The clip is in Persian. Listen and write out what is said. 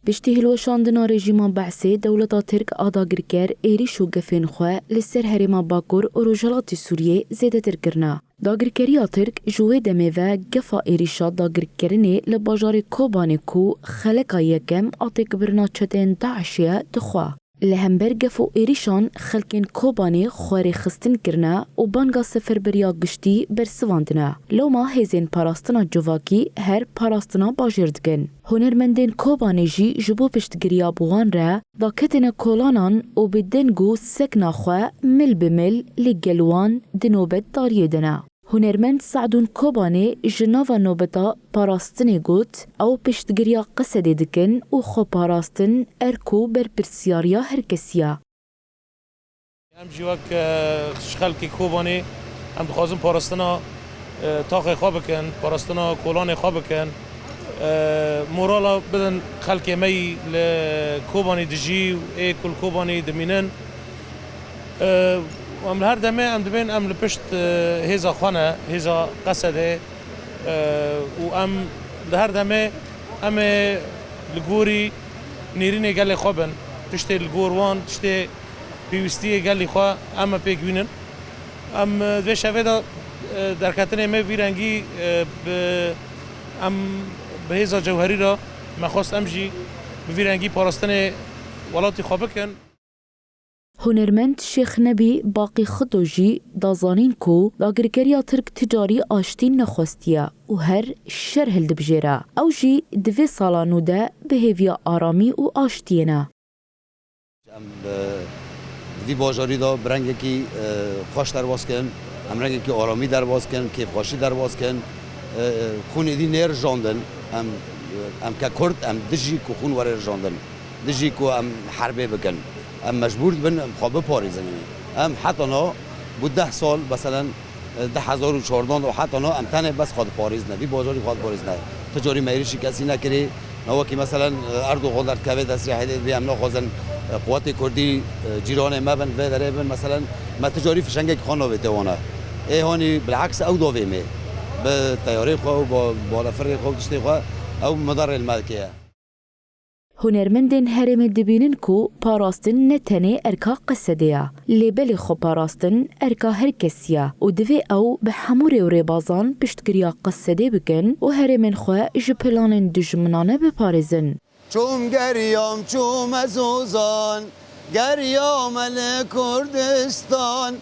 پشتی هلوشاندنا رژیما بعثی دولتا ترک آداگرکر ایریش و گفین خواه لسر هرما باکور و روجالات سوریه زیده تر کرنا. داگرکری ترک جوه دمه و گفا ایریشا داگرکرنی لباجار کوبانی کو خلقا یکم آتک برنا چتین داعشیه دخواه. لهمبر گفو ایریشان خلکین کوبانی خواری خستن کرنا و بانگا سفر بریا گشتی برسواندنا. لوما هزین پاراستنا جواکی هر پاراستنا باجردگن. هنرمندین کوبانی جی جبو پشتگریا بوان را دا کتن کولانان و بدنگو سکنا خواه مل بمل لگلوان دنوبت داریدنا. هنرمند سعدون کوبانی جناوا نوبتا پاراستنی گوت او پشتگریا قصدی دکن و خو پاراستن ارکو بر پرسیاریا هرکسیا. هم جیوک خلکی کوبانی هم دخوازم پاراستنا تاقی خواب بکن، پاراستنا کولان خواب بکن، مورالا بدن خلکی می لکوبانی دجی و ای کل کوبانی دمینن. ام هر دمه ام دبین ام لپشت هیزا خانه هیزا قصده و ام هر دمه ام لگوری نیرینه گلی خوابن تشتی لگوروان تشتی پیوستی گلی خواه ام پیگوینن ام دوی شوه دا در کتنه می ویرنگی ام به هیزا جوهری را مخواست ام جی به ویرنگی پاراستن ولاتی خواه بکن. هنرمند شیخ نبی باقی خدوجی دازانین کو داگرگریا ترک تجاری آشتین نخواستیا و هر شر هلد بجیرا او جی دوی سالانو ده به هیویا آرامی و آشتینا. دوی باجاری دا برنگی که خوش در باز کن، هم رنگی که آرامی در باز کن، کیف خوشی در باز کن، خون ایدی نیر جاندن، هم که کرد هم دجی که خون وره جاندن، دجی که هم حربه بکن. ام مجبور بن خواب پاریزن ام حتی نا بود 10 سال مثلا 10,014 و حتی نا ام تنه بس خواد پاریز نه دی بازاری خواد پاریز نه تجاری میریشی کسی نکری نو کی مثلا اردوغان در کوه تسریح دید بی امنا خوازن قوات کردی جیران ما بن و داره بن مثلا ما تجاری فشنگ خانه بتوانه ای هانی بالعکس او دوی می به تیاری خو با بالا فرق خو دشتی خو او مدار الملکیه. هنرمندین هرم دبینن کو پاراستن نتنه ارکا قصدیا لیبل خو پاراستن ارکا هر کسیا و دوی او به حمور و ریبازان پشتگریا قصده بکن و هرمن خو جپلان دجمنانه بپارزن. چوم گریام چوم ازوزان گریام ال کردستان